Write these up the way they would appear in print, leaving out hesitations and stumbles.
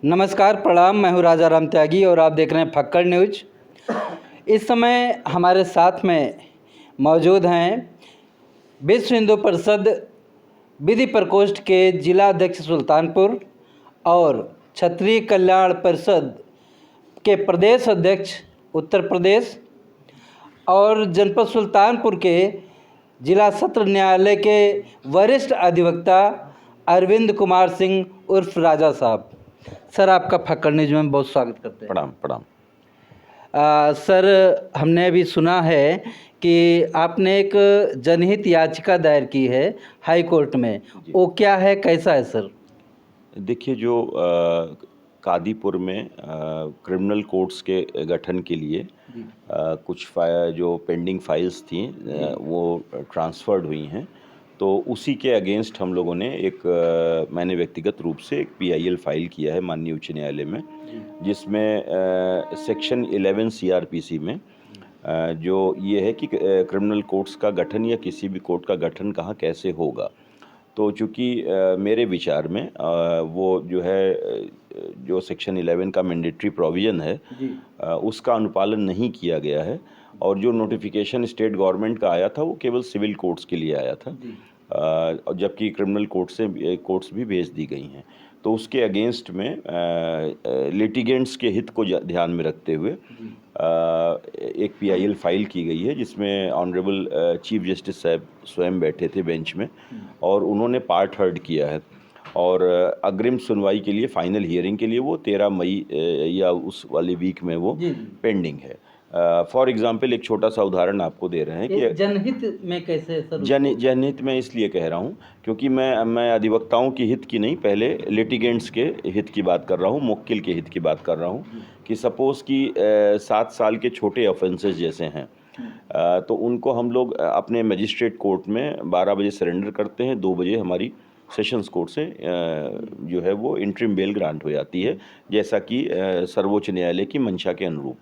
नमस्कार, प्रणाम। मैं हूँ राजा राम त्यागी और आप देख रहे हैं फक्कड़ न्यूज। इस समय हमारे साथ में मौजूद हैं विश्व हिंदू परिषद विधि प्रकोष्ठ के जिला अध्यक्ष सुल्तानपुर और क्षत्रिय कल्याण परिषद के प्रदेश अध्यक्ष उत्तर प्रदेश और जनपद सुल्तानपुर के जिला सत्र न्यायालय के वरिष्ठ अधिवक्ता अरविंद कुमार सिंह उर्फ राजा साहब। सर, आपका फक्कड़ न्यूज में बहुत स्वागत करते हैं। प्रणाम प्रणाम। सर, हमने अभी सुना है कि आपने एक जनहित याचिका दायर की है हाई कोर्ट में। वो क्या है, कैसा है सर? देखिए, जो कादीपुर में क्रिमिनल कोर्ट्स के गठन के लिए कुछ जो पेंडिंग फाइल्स थी वो ट्रांसफ़र्ड हुई हैं, तो उसी के अगेंस्ट हम लोगों ने मैंने व्यक्तिगत रूप से एक PIL फाइल किया है माननीय उच्च न्यायालय में, जिसमें सेक्शन 11 CRPC में जो ये है कि क्रिमिनल कोर्ट्स का गठन या किसी भी कोर्ट का गठन कहाँ कैसे होगा। तो चूँकि मेरे विचार में वो जो है जो सेक्शन 11 का मैंडेटरी प्रोविज़न है उसका अनुपालन नहीं किया गया है, और जो नोटिफिकेशन स्टेट गवर्नमेंट का आया था वो केवल सिविल कोर्ट्स के लिए आया था, और जबकि क्रिमिनल कोर्ट्स भी भेज दी गई हैं। तो उसके अगेंस्ट में लिटिगेंट्स के हित को ध्यान में रखते हुए एक PIL फाइल की गई है, जिसमें ऑनरेबल चीफ जस्टिस साहब स्वयं बैठे थे बेंच में और उन्होंने पार्ट हर्ड किया है, और अग्रिम सुनवाई के लिए फाइनल हियरिंग के लिए वो 13 मई या उस वाली वीक में वो पेंडिंग है। फॉर एग्जाम्पल एक छोटा सा उदाहरण आपको दे रहे हैं कि जनहित में कैसे सर? जनहित में इसलिए कह रहा हूँ क्योंकि मैं अधिवक्ताओं की हित की नहीं, पहले लिटिगेंट्स के हित की बात कर रहा हूँ, मुक्किल के हित की बात कर रहा हूँ कि सपोज़ कि 7 साल के छोटे ऑफेंसेस जैसे हैं, तो उनको हम लोग अपने मजिस्ट्रेट कोर्ट में 12 बजे सरेंडर करते हैं, 2 बजे हमारी सेशंस कोर्ट से जो है वो इंटरिम बेल ग्रांट हो जाती है, जैसा कि सर्वोच्च न्यायालय की मंशा के अनुरूप।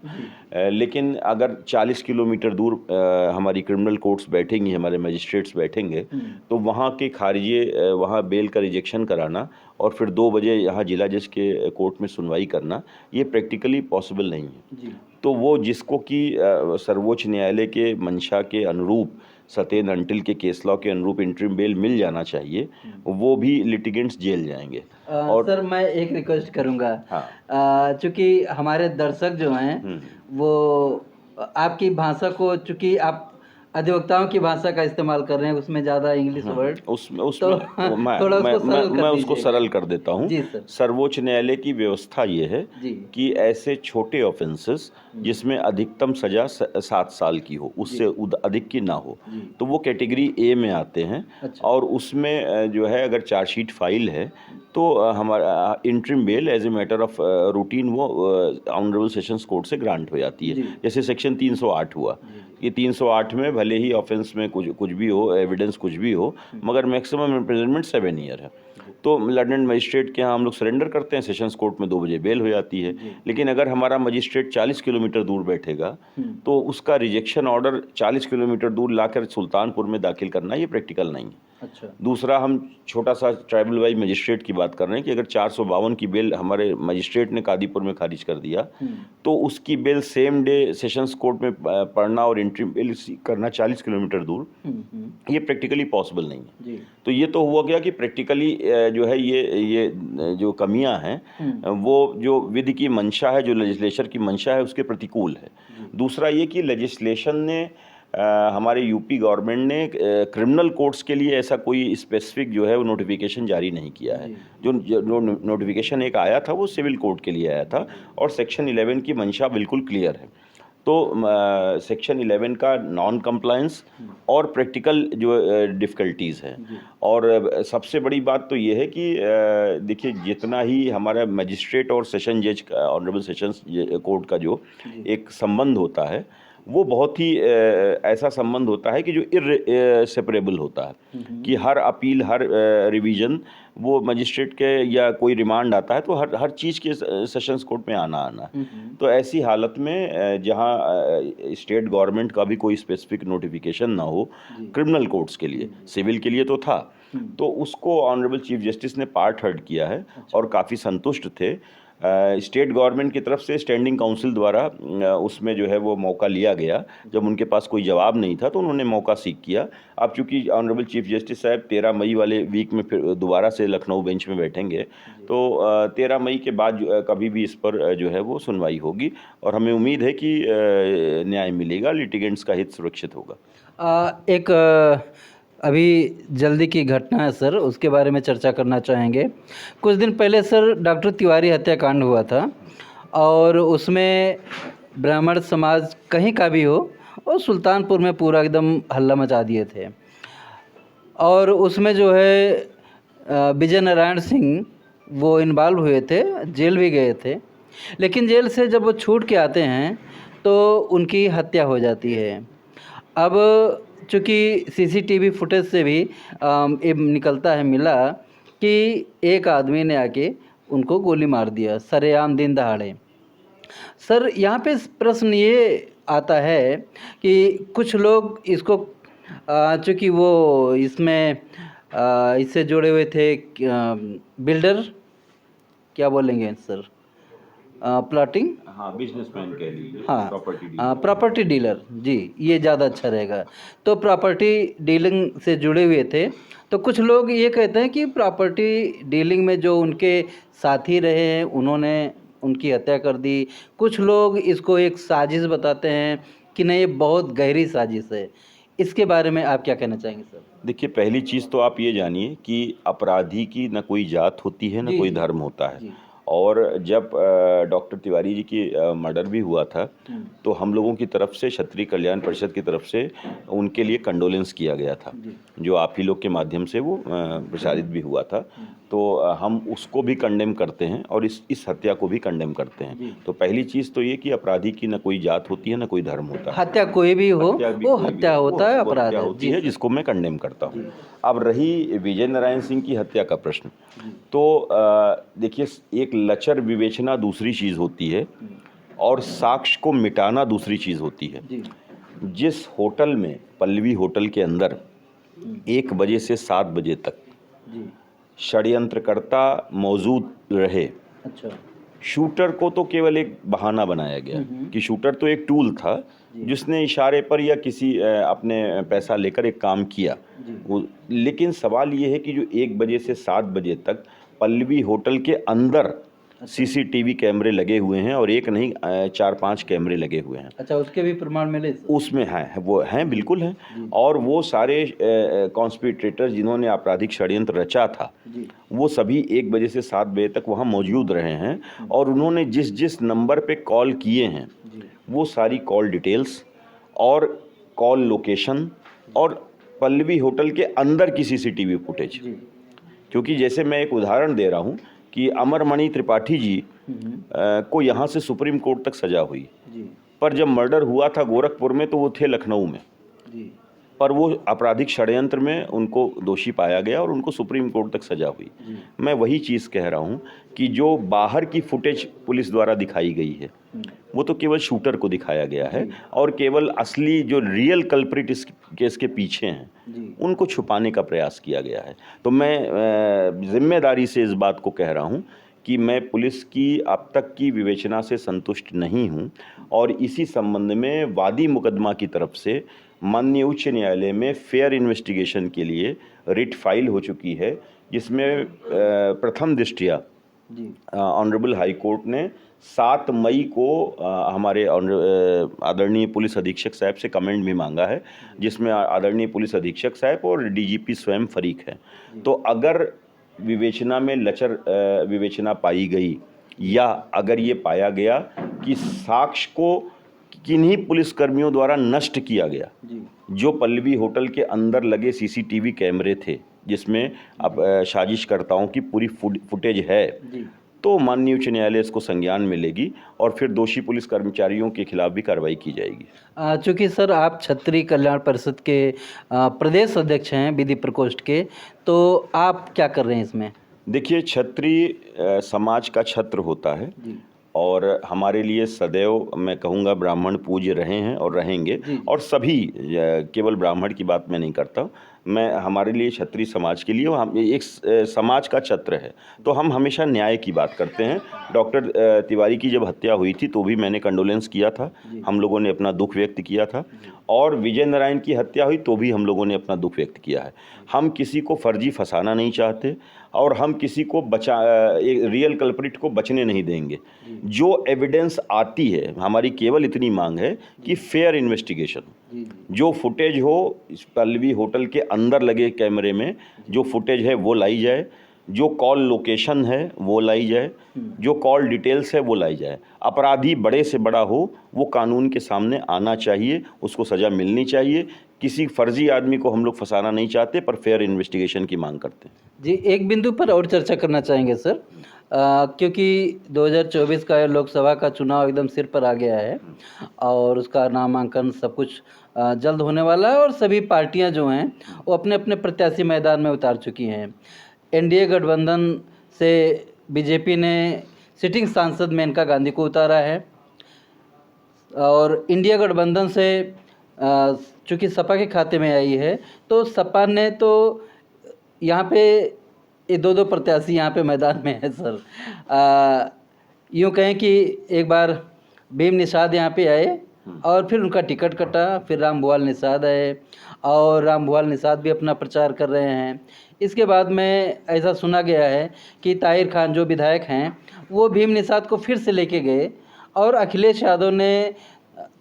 लेकिन अगर 40 किलोमीटर दूर हमारी क्रिमिनल कोर्ट्स बैठेंगी, हमारे मजिस्ट्रेट्स बैठेंगे, तो वहाँ के खारिजे वहाँ बेल का रिजेक्शन कराना और फिर 2 बजे यहाँ जिला जज के कोर्ट में सुनवाई करना, ये प्रैक्टिकली पॉसिबल नहीं है। तो वो जिसको कि सर्वोच्च न्यायालय के मंशा के अनुरूप सतेन अंटिल के केस लॉ के अनुरूप इंटरिम बेल मिल जाना चाहिए, वो भी लिटिगेंट्स जेल जाएंगे। और सर, मैं एक रिक्वेस्ट करूंगा। हाँ। चूँकि हमारे दर्शक जो हैं वो आपकी भाषा को, चूँकि आप अधिवक्ताओं की भाषा का इस्तेमाल कर रहे हैं, उसमें ज़्यादा इंग्लिश वर्ड उसमें तो मैं उसको सरल कर देता हूँ। जी सर। सर्वोच्च न्यायालय की व्यवस्था ये है कि ऐसे छोटे ऑफेंसेस जिसमें अधिकतम सजा 7 साल की हो, उससे अधिक की ना हो, तो वो कैटेगरी A में आते हैं। अच्छा। और उसमें जो है अगर चार्जशीट फाइल है तो हमारा interim bail as a matter of routine वो ऑनरेबल सेशंस कोर्ट से ग्रांट हो जाती है। जैसे सेक्शन 308 हुआ, ये 308 में भले ही ऑफेंस में कुछ भी हो, एविडेंस कुछ भी हो, मगर मैक्सिमम इम्प्रिजनमेंट 7 ईयर है। तो लंदन मजिस्ट्रेट के यहाँ हम लोग सरेंडर करते हैं, सेशंस कोर्ट में 2 बजे बेल हो जाती है। लेकिन अगर हमारा मजिस्ट्रेट 40 किलोमीटर दूर बैठेगा तो उसका रिजेक्शन ऑर्डर 40 किलोमीटर दूर लाकर सुल्तानपुर में दाखिल करना ये प्रैक्टिकल नहीं है। अच्छा। दूसरा, हम छोटा सा ट्राइबल वाइज मजिस्ट्रेट की बात कर रहे हैं कि अगर 452 की बेल हमारे मजिस्ट्रेट ने कादीपुर में खारिज कर दिया तो उसकी bail same day sessions court में पढ़ना और इंटरिम बेल करना 40 किलोमीटर दूर, ये प्रैक्टिकली पॉसिबल नहीं है। तो ये तो हुआ गया कि प्रैक्टिकली जो है ये जो कमियां हैं वो जो विधि की मंशा है, जो लेजिस्लेचर की मंशा है, उसके प्रतिकूल है। दूसरा ये कि लेजिस्लेशन ने हमारे यूपी गवर्नमेंट ने क्रिमिनल कोर्ट्स के लिए ऐसा कोई स्पेसिफिक जो है वो नोटिफिकेशन जारी नहीं किया है। जो नोटिफिकेशन एक आया था वो सिविल कोर्ट के लिए आया था, और सेक्शन 11 की मंशा बिल्कुल क्लियर है। तो सेक्शन 11 का नॉन कंप्लायंस और प्रैक्टिकल जो डिफ़िकल्टीज़ हैं, और सबसे बड़ी बात तो ये है कि देखिए, जितना ही हमारा मजिस्ट्रेट और सेशन जज का, ऑनरेबल सेशंस कोर्ट का जो एक संबंध होता है, वो बहुत ही ऐसा संबंध होता है कि जो इरसेपरेबल होता है, कि हर अपील, हर रिवीजन वो मजिस्ट्रेट के या कोई रिमांड आता है तो हर चीज़ के सेशंस कोर्ट में आना है। तो ऐसी हालत में जहां स्टेट गवर्नमेंट का भी कोई स्पेसिफिक नोटिफिकेशन ना हो क्रिमिनल कोर्ट्स के लिए, सिविल के लिए तो था, तो उसको ऑनरेबल चीफ जस्टिस ने पार्ट हर्ड किया है और काफ़ी संतुष्ट थे। स्टेट गवर्नमेंट की तरफ से स्टैंडिंग काउंसिल द्वारा उसमें जो है वो मौका लिया गया। जब उनके पास कोई जवाब नहीं था तो उन्होंने मौका सीख किया। अब चूंकि ऑनरेबल चीफ जस्टिस साहब 13 मई वाले वीक में फिर दोबारा से लखनऊ बेंच में बैठेंगे, तो 13 मई के बाद कभी भी इस पर जो है वो सुनवाई होगी और हमें उम्मीद है कि न्याय मिलेगा, लिटिगेंट्स का हित सुरक्षित होगा। एक अभी जल्दी की घटना है सर, उसके बारे में चर्चा करना चाहेंगे। कुछ दिन पहले सर डॉक्टर तिवारी हत्याकांड हुआ था और उसमें ब्राह्मण समाज कहीं का भी हो और सुल्तानपुर में पूरा एकदम हल्ला मचा दिए थे। और उसमें जो है विजय नारायण सिंह वो इन्वॉल्व हुए थे, जेल भी गए थे, लेकिन जेल से जब वो छूट के आते हैं तो उनकी हत्या हो जाती है। अब चूँकि सीसीटीवी फुटेज से भी ये निकलता है, मिला कि एक आदमी ने आके उनको गोली मार दिया सरेआम दिन दहाड़े। सर यहाँ पे प्रश्न ये आता है कि कुछ लोग इसको चूँकि वो इसमें इससे जुड़े हुए थे, बिल्डर क्या बोलेंगे सर, प्लॉटिंग, हाँ, बिजनेसमैन कह लीजिए, हाँ, प्रॉपर्टी डीलर जी, ये ज़्यादा अच्छा रहेगा। तो प्रॉपर्टी डीलिंग से जुड़े हुए थे, तो कुछ लोग ये कहते हैं कि प्रॉपर्टी डीलिंग में जो उनके साथी रहे हैं उन्होंने उनकी हत्या कर दी। कुछ लोग इसको एक साजिश बताते हैं कि नहीं, ये बहुत गहरी साजिश है। इसके बारे में आप क्या कहना चाहेंगे सर? देखिए, पहली चीज़ तो आप ये जानिए कि अपराधी की न कोई जात होती है, न कोई धर्म होता है। और जब डॉक्टर तिवारी जी की मर्डर भी हुआ था तो हम लोगों की तरफ से, क्षत्रिय कल्याण परिषद की तरफ से उनके लिए कंडोलेंस किया गया था, जो आप ही लोग के माध्यम से वो प्रसारित भी हुआ था। तो हम उसको भी कंडेम करते हैं और इस हत्या को भी कंडेम करते हैं। तो पहली चीज़ तो ये कि अपराधी की न कोई जात होती है, न कोई धर्म होता है। हत्या कोई भी हो, वो हत्या होता है, अपराध होती है, जिसको मैं कंडेम करता हूँ। अब रही विजय नारायण सिंह की हत्या का प्रश्न, तो देखिए, एक लचर विवेचना दूसरी चीज़ होती है और साक्ष्य को मिटाना दूसरी चीज़ होती है। जिस होटल में, पल्लवी होटल के अंदर 1 बजे से 7 बजे तक षड्यंत्रकर्ता मौजूद रहे, अच्छा, शूटर को तो केवल एक बहाना बनाया गया कि शूटर तो एक टूल था जिसने इशारे पर या किसी अपने पैसा लेकर एक काम किया। लेकिन सवाल ये है कि जो 1 बजे से 7 बजे तक पल्लवी होटल के अंदर सीसीटीवी कैमरे लगे हुए हैं और एक नहीं 4-5 कैमरे लगे हुए हैं। अच्छा, उसके भी प्रमाण मिले? उसमें हैं, वो हैं, बिल्कुल हैं। और वो सारे कॉन्स्पिरेटर जिन्होंने आपराधिक षड्यंत्र रचा था, वो सभी 1 बजे से 7 बजे तक वहाँ मौजूद रहे हैं और उन्होंने जिस जिस नंबर पे कॉल किए हैं वो सारी कॉल डिटेल्स और कॉल लोकेशन और पल्लवी होटल के अंदर की सीसीटीवी फुटेज, क्योंकि जैसे मैं एक उदाहरण दे रहा हूँ कि अमरमणि त्रिपाठी जी को यहाँ से सुप्रीम कोर्ट तक सजा हुई, पर जब मर्डर हुआ था गोरखपुर में तो वो थे लखनऊ में, पर वो आपराधिक षड्यंत्र में उनको दोषी पाया गया और उनको सुप्रीम कोर्ट तक सजा हुई। मैं वही चीज़ कह रहा हूँ कि जो बाहर की फुटेज पुलिस द्वारा दिखाई गई है वो तो केवल शूटर को दिखाया गया है और केवल असली जो रियल कल्प्रिट इस केस के पीछे हैं उनको छुपाने का प्रयास किया गया है। तो मैं जिम्मेदारी से इस बात को कह रहा हूँ कि मैं पुलिस की अब तक की विवेचना से संतुष्ट नहीं हूँ और इसी संबंध में वादी मुकदमा की तरफ से माननीय उच्च न्यायालय में फेयर इन्वेस्टिगेशन के लिए रिट फाइल हो चुकी है, जिसमें प्रथम दृष्टया ऑनरेबल हाई कोर्ट ने 7 मई को हमारे आदरणीय पुलिस अधीक्षक साहब से कमेंट भी मांगा है, जिसमें आदरणीय पुलिस अधीक्षक साहब और डीजीपी स्वयं फरीक है। तो अगर विवेचना में लचर विवेचना पाई गई या अगर ये पाया गया कि साक्ष्य को किन्हीं पुलिसकर्मियों द्वारा नष्ट किया गया, जो पल्लवी होटल के अंदर लगे सीसीटीवी कैमरे थे जिसमें अब साजिशकर्ताओं की पूरी फुटेज है, तो माननीय उच्च न्यायालय इसको संज्ञान में लेगी और फिर दोषी पुलिस कर्मचारियों के खिलाफ भी कार्रवाई की जाएगी। चूँकि सर आप क्षत्रिय कल्याण परिषद के प्रदेश अध्यक्ष हैं विधि प्रकोष्ठ के, तो आप क्या कर रहे हैं इसमें? देखिए, क्षत्रिय समाज का छत्र होता है और हमारे लिए सदैव मैं कहूँगा ब्राह्मण पूज्य रहे हैं और रहेंगे, और सभी, केवल ब्राह्मण की बात मैं नहीं करता, मैं हमारे लिए क्षत्रिय समाज के लिए हम एक समाज का छत्र है, तो हम हमेशा न्याय की बात करते हैं। डॉक्टर तिवारी की जब हत्या हुई थी तो भी मैंने कंडोलेंस किया था, हम लोगों ने अपना दुख व्यक्त किया था, और विजय नारायण की हत्या हुई तो भी हम लोगों ने अपना दुख व्यक्त किया है। हम किसी को फर्जी फंसाना नहीं चाहते और हम किसी को एक रियल कल्प्रिट को बचने नहीं देंगे। जो एविडेंस आती है, हमारी केवल इतनी मांग है कि फेयर इन्वेस्टिगेशन, जो फुटेज हो इस पल्लवी होटल के अंदर लगे कैमरे में जो फुटेज है वो लाई जाए, जो कॉल लोकेशन है वो लाई जाए, जो कॉल डिटेल्स है वो लाई जाए। अपराधी बड़े से बड़ा हो वो कानून के सामने आना चाहिए, उसको सज़ा मिलनी चाहिए। किसी फर्जी आदमी को हम लोग फंसाना नहीं चाहते, पर फेयर इन्वेस्टिगेशन की मांग करते हैं। जी, एक बिंदु पर और चर्चा करना चाहेंगे सर, क्योंकि 2024 का लोकसभा का चुनाव एकदम सिर पर आ गया है और उसका नामांकन सब कुछ जल्द होने वाला है और सभी पार्टियां जो हैं वो अपने अपने प्रत्याशी मैदान में उतार चुकी हैं। एनडीए गठबंधन से बीजेपी ने सिटिंग सांसद मेनका गांधी को उतारा है और इंडिया गठबंधन से चूँकि सपा के खाते में आई है तो सपा ने तो यहाँ पे ये दो प्रत्याशी यहाँ पे मैदान में है सर। यूँ कहें कि एक बार भीम निषाद यहाँ पे आए और फिर उनका टिकट कटा, फिर रामभुआल निषाद आए और रामभुआल निषाद भी अपना प्रचार कर रहे हैं। इसके बाद में ऐसा सुना गया है कि ताहिर खान जो विधायक हैं वो भीम निषाद को फिर से लेके गए और अखिलेश यादव ने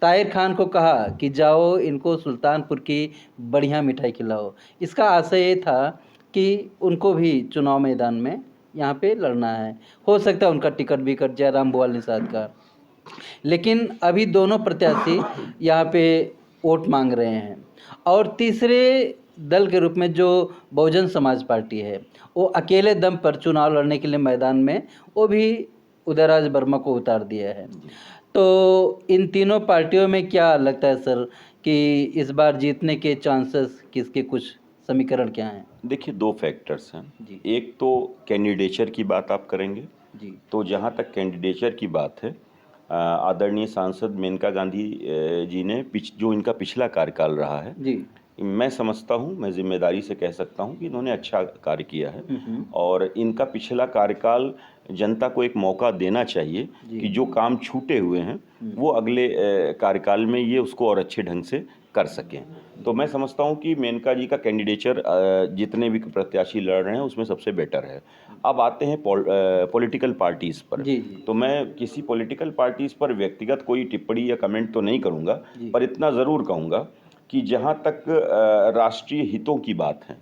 ताहिर खान को कहा कि जाओ इनको सुल्तानपुर की बढ़िया मिठाई खिलाओ। इसका आशय ये था कि उनको भी चुनाव मैदान में यहाँ पे लड़ना है, हो सकता है उनका टिकट भी कट जाए रामभुआल निषाद का। लेकिन अभी दोनों प्रत्याशी यहाँ पे वोट मांग रहे हैं और तीसरे दल के रूप में जो बहुजन समाज पार्टी है वो अकेले दम पर चुनाव लड़ने के लिए मैदान में वो भी उदयराज वर्मा को उतार दिया है। तो इन तीनों पार्टियों में क्या लगता है सर कि इस बार जीतने के चांसेस किसके, कुछ समीकरण क्या हैं? देखिए, दो फैक्टर्स हैं जी। एक तो कैंडिडेचर की बात आप करेंगे जी। तो जहाँ तक कैंडिडेचर की बात है, आदरणीय सांसद मेनका गांधी जी ने जो इनका पिछला कार्यकाल रहा है जी। मैं समझता हूँ, मैं जिम्मेदारी से कह सकता हूँ कि इन्होंने अच्छा कार्य किया है और इनका पिछला कार्यकाल जनता को एक मौका देना चाहिए कि जो काम छूटे हुए हैं वो अगले कार्यकाल में ये उसको और अच्छे ढंग से कर सकें। तो मैं समझता हूँ कि मेनका जी का कैंडिडेचर जितने भी प्रत्याशी लड़ रहे हैं उसमें सबसे बेटर है। अब आते हैं पॉलिटिकल पार्टीज़ पर। जी। तो मैं किसी पॉलिटिकल पार्टीज़ पर व्यक्तिगत कोई टिप्पणी या कमेंट तो नहीं करूँगा, पर इतना ज़रूर कहूँगा कि जहाँ तक राष्ट्रीय हितों की बात है,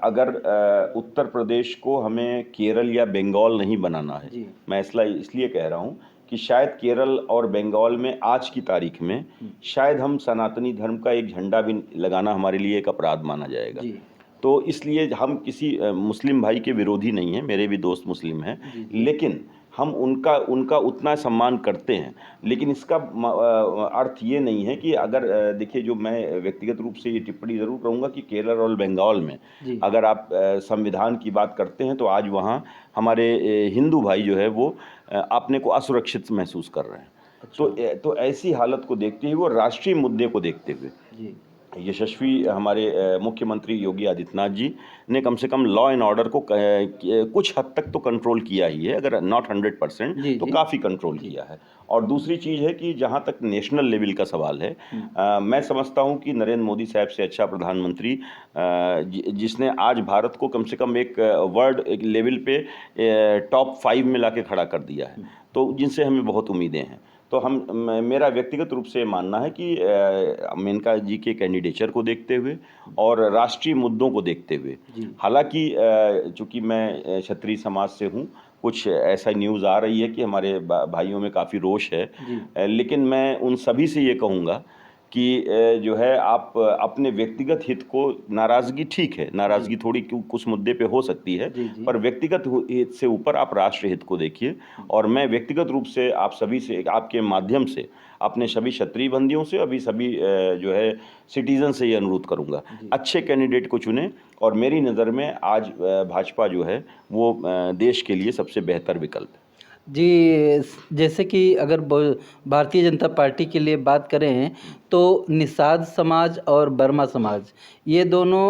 अगर उत्तर प्रदेश को हमें केरल या बंगाल नहीं बनाना है, मैं इसलिए कह रहा हूँ कि शायद केरल और बंगाल में आज की तारीख में शायद हम सनातनी धर्म का एक झंडा भी लगाना हमारे लिए एक अपराध माना जाएगा। तो इसलिए हम किसी मुस्लिम भाई के विरोधी नहीं हैं, मेरे भी दोस्त मुस्लिम हैं, लेकिन हम उनका उतना सम्मान करते हैं। लेकिन इसका अर्थ ये नहीं है कि अगर देखिए, जो मैं व्यक्तिगत रूप से ये टिप्पणी ज़रूर करूँगा कि केरल और बंगाल में अगर आप संविधान की बात करते हैं तो आज वहाँ हमारे हिंदू भाई जो है वो अपने को असुरक्षित महसूस कर रहे हैं। अच्छा। तो ऐसी हालत को देखते हुए, वो राष्ट्रीय मुद्दे को देखते हुए यशस्वी हमारे मुख्यमंत्री योगी आदित्यनाथ जी ने कम से कम लॉ एंड ऑर्डर को कुछ हद तक तो कंट्रोल किया ही है, अगर नॉट 100% तो काफ़ी कंट्रोल किया है। और दूसरी चीज़ है कि जहाँ तक नेशनल लेवल का सवाल है, मैं समझता हूँ कि नरेंद्र मोदी साहब से अच्छा प्रधानमंत्री जिसने आज भारत को कम से कम एक वर्ल्ड लेवल पे टॉप 5 में लाके खड़ा कर दिया है, तो जिनसे हमें बहुत उम्मीदें हैं। तो मेरा व्यक्तिगत रूप से मानना है कि मेनका जी के कैंडिडेचर को देखते हुए और राष्ट्रीय मुद्दों को देखते हुए, हालांकि चूंकि मैं क्षत्रिय समाज से हूँ, कुछ ऐसा न्यूज़ आ रही है कि हमारे भाइयों में काफ़ी रोष है, लेकिन मैं उन सभी से ये कहूँगा कि जो है आप अपने व्यक्तिगत हित को, नाराज़गी ठीक है, नाराज़गी थोड़ी कुछ मुद्दे पे हो सकती है, पर व्यक्तिगत हित से ऊपर आप राष्ट्र हित को देखिए। और मैं व्यक्तिगत रूप से आप सभी से, आपके माध्यम से, अपने सभी क्षत्रिय बंदियों से, अभी सभी जो है सिटीज़न से ये अनुरोध करूँगा, अच्छे कैंडिडेट को चुनें। और मेरी नज़र में आज भाजपा जो है वो देश के लिए सबसे बेहतर विकल्प है। जी, जैसे कि अगर भारतीय जनता पार्टी के लिए बात करें तो निषाद समाज और वर्मा समाज ये दोनों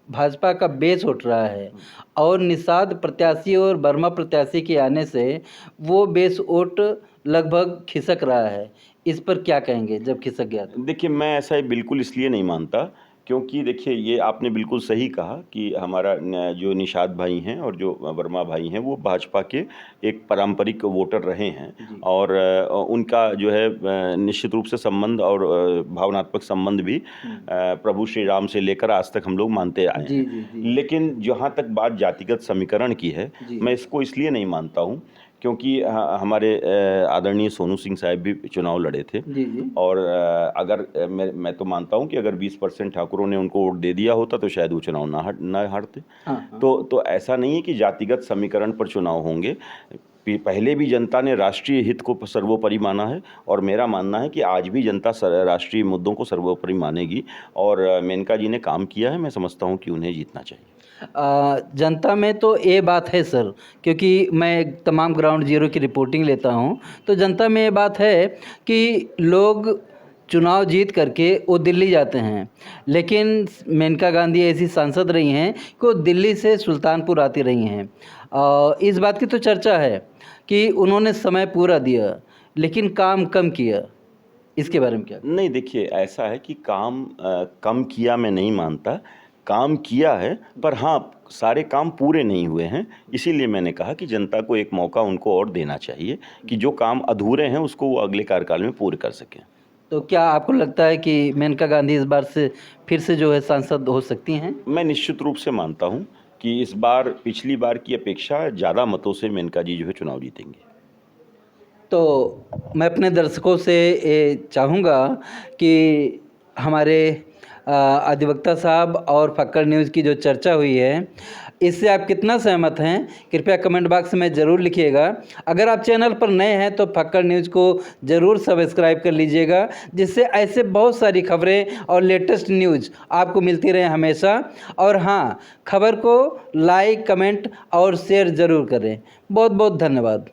भाजपा का बेस उठ रहा है और निषाद प्रत्याशी और वर्मा प्रत्याशी के आने से वो बेस वोट लगभग खिसक रहा है। इस पर क्या कहेंगे जब खिसक गया तो? देखिए, मैं ऐसा बिल्कुल इसलिए नहीं मानता क्योंकि देखिए ये आपने बिल्कुल सही कहा कि हमारा जो निषाद भाई हैं और जो वर्मा भाई हैं वो भाजपा के एक पारंपरिक वोटर रहे हैं और उनका जो है निश्चित रूप से संबंध और भावनात्मक संबंध भी प्रभु श्री राम से लेकर आज तक हम लोग मानते आए जी, हैं। जी, जी। लेकिन जहाँ तक बात जातिगत समीकरण की है, जी। मैं इसको इसलिए नहीं मानता हूँ क्योंकि हमारे आदरणीय सोनू सिंह साहब भी चुनाव लड़े थे जी, जी। और अगर मैं तो मानता हूं कि अगर 20% ठाकुरों ने उनको वोट दे दिया होता तो शायद वो चुनाव ना हारते। हाँ, हाँ। तो ऐसा नहीं है कि जातिगत समीकरण पर चुनाव होंगे। पहले भी जनता ने राष्ट्रीय हित को सर्वोपरि माना है और मेरा मानना है कि आज भी जनता राष्ट्रीय मुद्दों को सर्वोपरि मानेगी और मेनका जी ने काम किया है, मैं समझता हूं कि उन्हें जीतना चाहिए। जनता में तो ये बात है सर, क्योंकि मैं तमाम ग्राउंड जीरो की रिपोर्टिंग लेता हूँ, तो जनता में ये बात है कि लोग चुनाव जीत करके वो दिल्ली जाते हैं, लेकिन मेनका गांधी ऐसी सांसद रही हैं कि वो दिल्ली से सुल्तानपुर आती रही हैं। इस बात की तो चर्चा है कि उन्होंने समय पूरा दिया लेकिन काम कम किया। इसके बारे में क्या? नहीं, देखिए ऐसा है कि काम कम किया मैं नहीं मानता, काम किया है पर हाँ, सारे काम पूरे नहीं हुए हैं। इसीलिए मैंने कहा कि जनता को एक मौका उनको और देना चाहिए कि जो काम अधूरे हैं उसको वो अगले कार्यकाल में पूरे कर सकें। तो क्या आपको लगता है कि मेनका गांधी इस बार से फिर से जो है सांसद हो सकती हैं? मैं निश्चित रूप से मानता हूँ कि इस बार पिछली बार की अपेक्षा ज़्यादा मतों से मेनका जी जो है चुनाव जीतेंगे। तो मैं अपने दर्शकों से ये चाहूँगा कि हमारे अधिवक्ता साहब और फक्कड़ न्यूज़ की जो चर्चा हुई है, इससे आप कितना सहमत हैं कृपया कमेंट बॉक्स में ज़रूर लिखिएगा। अगर आप चैनल पर नए हैं तो फक्कड़ न्यूज़ को ज़रूर सब्सक्राइब कर लीजिएगा, जिससे ऐसे बहुत सारी खबरें और लेटेस्ट न्यूज़ आपको मिलती रहे हमेशा। और हाँ, खबर को लाइक, कमेंट और शेयर ज़रूर करें। बहुत बहुत धन्यवाद।